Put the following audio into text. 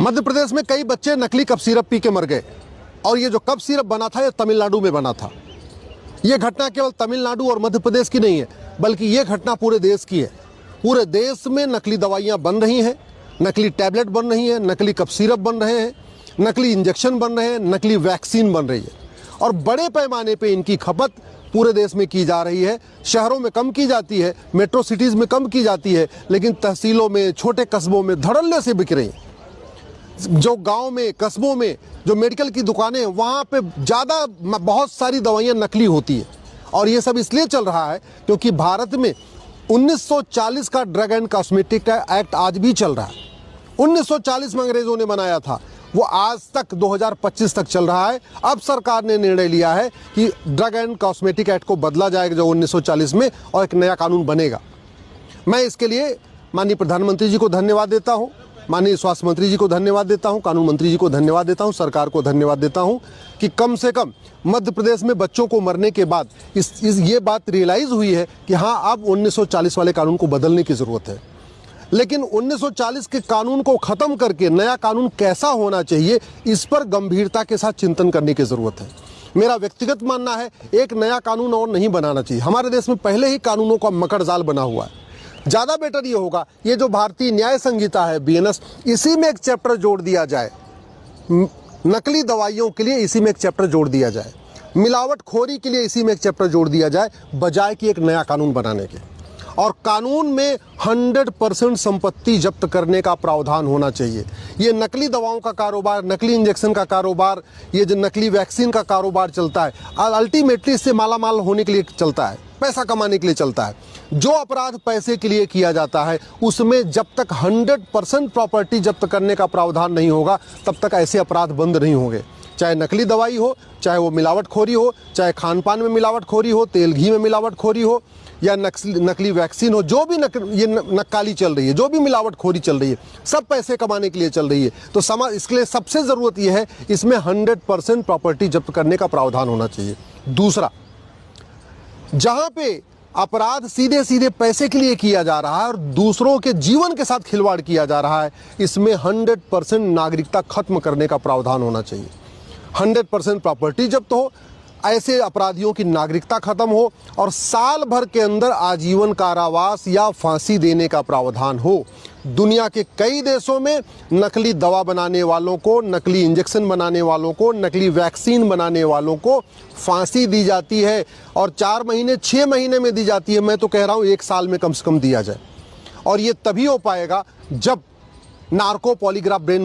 मध्य प्रदेश में कई बच्चे नकली कफ सिरप पी के मर गए और ये जो कफ सिरप बना था ये तमिलनाडु में बना था। ये घटना केवल तमिलनाडु और मध्य प्रदेश की नहीं है, बल्कि ये घटना पूरे देश की है। पूरे देश में नकली दवाइयाँ बन रही हैं, नकली टैबलेट बन रही हैं, नकली कफ सिरप बन रहे हैं, नकली इंजेक्शन बन रहे हैं, नकली वैक्सीन बन रही है और बड़े पैमाने पे इनकी खपत पूरे देश में की जा रही है। शहरों में कम की जाती है, मेट्रो सिटीज़ में कम की जाती है, लेकिन तहसीलों में, छोटे कस्बों में धड़ल्ले से बिक रही हैं। जो गांव में, कस्बों में जो मेडिकल की दुकानें, वहाँ पे ज़्यादा बहुत सारी दवाइयाँ नकली होती है। और ये सब इसलिए चल रहा है क्योंकि भारत में 1940 का ड्रग एंड कॉस्मेटिक एक्ट आज भी चल रहा है। 1940 में अंग्रेज़ों ने बनाया था, वो आज तक 2025 तक चल रहा है। अब सरकार ने निर्णय लिया है कि ड्रग एंड कॉस्मेटिक एक्ट को बदला जाएगा जो 1940 में, और एक नया कानून बनेगा। मैं इसके लिए माननीय प्रधानमंत्री जी को धन्यवाद देता हूँ, माननीय स्वास्थ्य मंत्री जी को धन्यवाद देता हूँ, कानून मंत्री जी को धन्यवाद देता हूँ, सरकार को धन्यवाद देता हूँ कि कम से कम मध्य प्रदेश में बच्चों को मरने के बाद ये बात रियलाइज़ हुई है कि हाँ, अब 1940 वाले कानून को बदलने की ज़रूरत है। लेकिन 1940 के कानून को ख़त्म करके नया कानून कैसा होना चाहिए, इस पर गंभीरता के साथ चिंतन करने की ज़रूरत है। मेरा व्यक्तिगत मानना है एक नया कानून और नहीं बनाना चाहिए। हमारे देश में पहले ही कानूनों का मकड़जाल बना हुआ है। ज़्यादा बेटर ये होगा ये जो भारतीय न्याय संहिता है BNS, इसी में एक चैप्टर जोड़ दिया जाए, नकली दवाइयों के लिए इसी में एक चैप्टर जोड़ दिया जाए, मिलावटखोरी के लिए इसी में एक चैप्टर जोड़ दिया जाए, बजाय कि एक नया कानून बनाने के। और कानून में 100% संपत्ति जब्त करने का प्रावधान होना चाहिए। ये नकली दवाओं का कारोबार, नकली इंजेक्शन का कारोबार, ये जो नकली वैक्सीन का कारोबार चलता है, अल्टीमेटली इससे मालामाल होने के लिए चलता है, पैसा कमाने के लिए चलता है। जो अपराध पैसे के लिए किया जाता है उसमें जब तक 100% प्रॉपर्टी जब्त करने का प्रावधान नहीं होगा तब तक ऐसे अपराध बंद नहीं होंगे। चाहे नकली दवाई हो, चाहे वो मिलावटखोरी हो, चाहे खान पान में मिलावटखोरी हो, तेल घी में मिलावटखोरी हो, या नकली वैक्सीन हो, जो भी ये नक्काली चल रही है, जो भी मिलावटखोरी चल रही है, सब पैसे कमाने के लिए चल रही है। तो समाज, इसके लिए सबसे ज़रूरत यह है इसमें 100% प्रॉपर्टी जब्त करने का प्रावधान होना चाहिए। दूसरा, जहाँ पे अपराध सीधे सीधे पैसे के लिए किया जा रहा है और दूसरों के जीवन के साथ खिलवाड़ किया जा रहा है, इसमें 100% नागरिकता खत्म करने का प्रावधान होना चाहिए। 100% प्रॉपर्टी जब्त हो, ऐसे अपराधियों की नागरिकता खत्म हो और साल भर के अंदर आजीवन कारावास या फांसी देने का प्रावधान हो। दुनिया के कई देशों में नकली दवा बनाने वालों को, नकली इंजेक्शन बनाने वालों को, नकली वैक्सीन बनाने वालों को फांसी दी जाती है और 4 महीने 6 महीने में दी जाती है। मैं तो कह रहा हूँ 1 साल में कम से कम दिया जाए। और ये तभी हो पाएगा जब नार्को पॉलीग्राफ ब्रेन